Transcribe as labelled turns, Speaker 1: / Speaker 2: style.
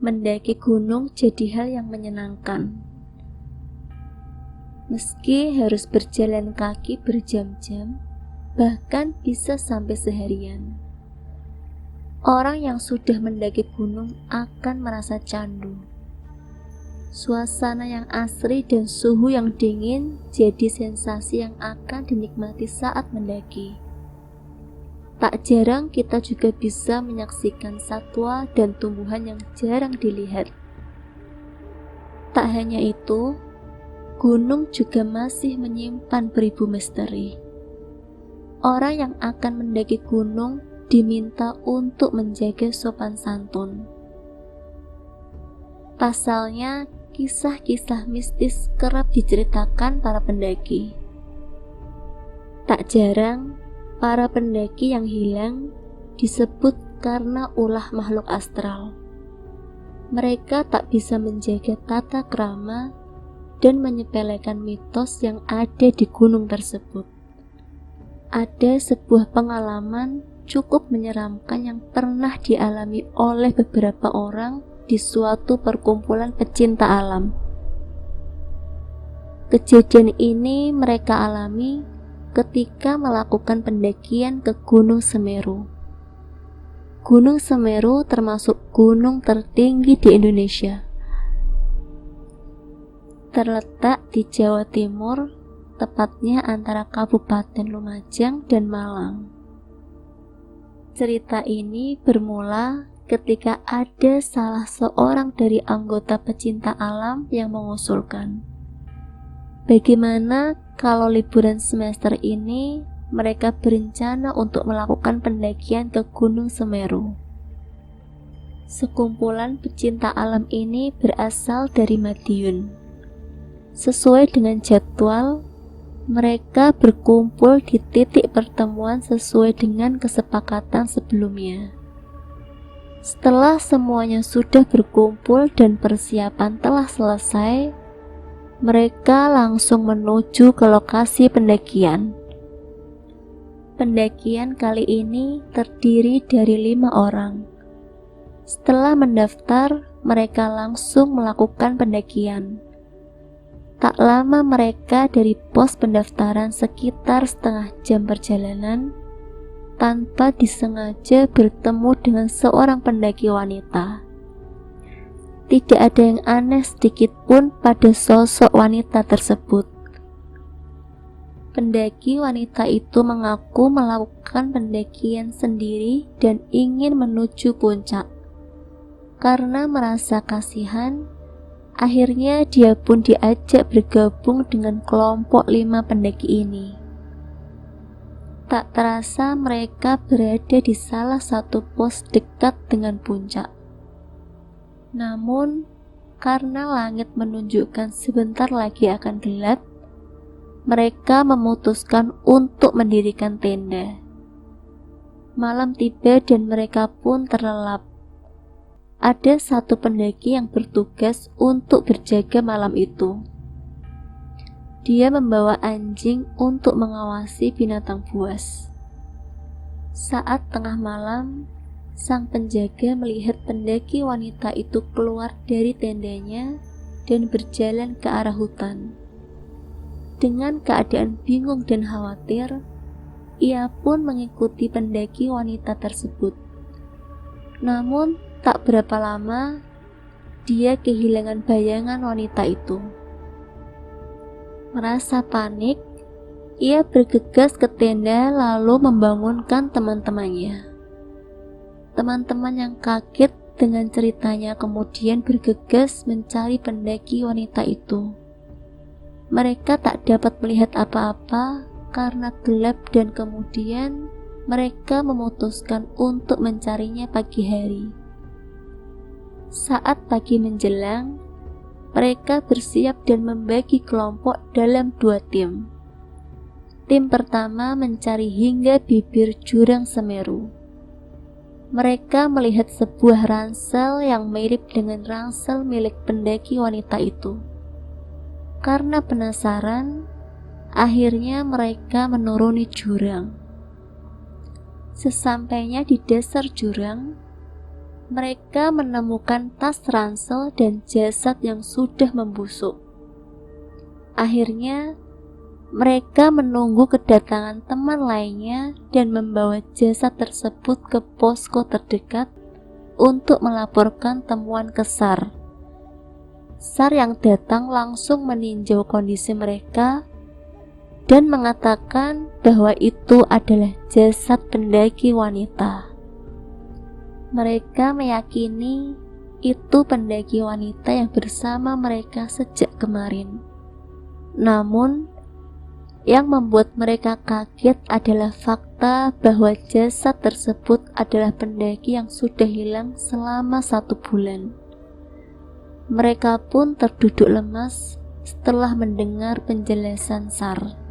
Speaker 1: mendaki gunung jadi hal yang menyenangkan. Meski harus berjalan kaki berjam-jam, bahkan bisa sampai seharian. Orang yang sudah mendaki gunung akan merasa candu. Suasana yang asri dan suhu yang dingin jadi sensasi yang akan dinikmati saat mendaki. Tak jarang kita juga bisa menyaksikan satwa dan tumbuhan yang jarang dilihat. Tak hanya itu, gunung juga masih menyimpan beribu misteri. Orang yang akan mendaki gunung diminta untuk menjaga sopan santun. Pasalnya, kisah-kisah mistis kerap diceritakan para pendaki. Tak jarang, para pendaki yang hilang disebut karena ulah makhluk astral. Mereka tak bisa menjaga tata krama dan menyepelekan mitos yang ada di gunung tersebut. Ada sebuah pengalaman cukup menyeramkan yang pernah dialami oleh beberapa orang di suatu perkumpulan pecinta alam. Kejadian ini mereka alami ketika melakukan pendakian ke Gunung Semeru. Gunung Semeru termasuk gunung tertinggi di Indonesia. Terletak di Jawa Timur, tepatnya antara Kabupaten Lumajang dan Malang. Cerita ini bermula ketika ada salah seorang dari anggota pecinta alam yang mengusulkan, bagaimana kalau liburan semester ini mereka berencana untuk melakukan pendakian ke Gunung Semeru. Sekumpulan pecinta alam ini berasal dari Madiun. Sesuai dengan jadwal, mereka berkumpul di titik pertemuan sesuai dengan kesepakatan sebelumnya. Setelah semuanya sudah berkumpul dan persiapan telah selesai, mereka langsung menuju ke lokasi pendakian. Pendakian kali ini terdiri dari 5 orang. Setelah mendaftar, mereka langsung melakukan pendakian. Tak lama mereka dari pos pendaftaran sekitar setengah jam perjalanan, tanpa disengaja bertemu dengan seorang pendaki wanita. Tidak ada yang aneh sedikit pun pada sosok wanita tersebut. Pendaki wanita itu mengaku melakukan pendakian sendiri dan ingin menuju puncak. Karena merasa kasihan, akhirnya dia pun diajak bergabung dengan kelompok 5 pendaki ini. Tak terasa mereka berada di salah satu pos dekat dengan puncak. Namun, karena langit menunjukkan sebentar lagi akan gelap, mereka memutuskan untuk mendirikan tenda. Malam tiba dan mereka pun terlelap. Ada satu pendaki yang bertugas untuk berjaga malam itu. Dia membawa anjing untuk mengawasi binatang buas. Saat tengah malam, sang penjaga melihat pendaki wanita itu keluar dari tendanya dan berjalan ke arah hutan. Dengan keadaan bingung dan khawatir, ia pun mengikuti pendaki wanita tersebut. Namun, tak berapa lama, dia kehilangan bayangan wanita itu. Merasa panik, ia bergegas ke tenda lalu membangunkan teman-temannya. Teman-teman yang kaget dengan ceritanya kemudian bergegas mencari pendaki wanita itu. Mereka tak dapat melihat apa-apa karena gelap dan kemudian mereka memutuskan untuk mencarinya pagi hari. Saat pagi menjelang, mereka bersiap dan membagi kelompok dalam 2 tim. Tim pertama mencari hingga bibir jurang Semeru. Mereka melihat sebuah ransel yang mirip dengan ransel milik pendaki wanita itu. Karena penasaran, akhirnya mereka menuruni jurang. Sesampainya di dasar jurang, Mereka menemukan tas ransel dan jasad yang sudah membusuk. Akhirnya, mereka menunggu kedatangan teman lainnya dan membawa jasad tersebut ke posko terdekat untuk melaporkan temuan ke SAR. SAR yang datang langsung meninjau kondisi mereka dan mengatakan bahwa itu adalah jasad pendaki wanita. Mereka meyakini itu pendaki wanita yang bersama mereka sejak kemarin. Namun, yang membuat mereka kaget adalah fakta bahwa jasad tersebut adalah pendaki yang sudah hilang selama 1 bulan. Mereka pun terduduk lemas setelah mendengar penjelasan SAR.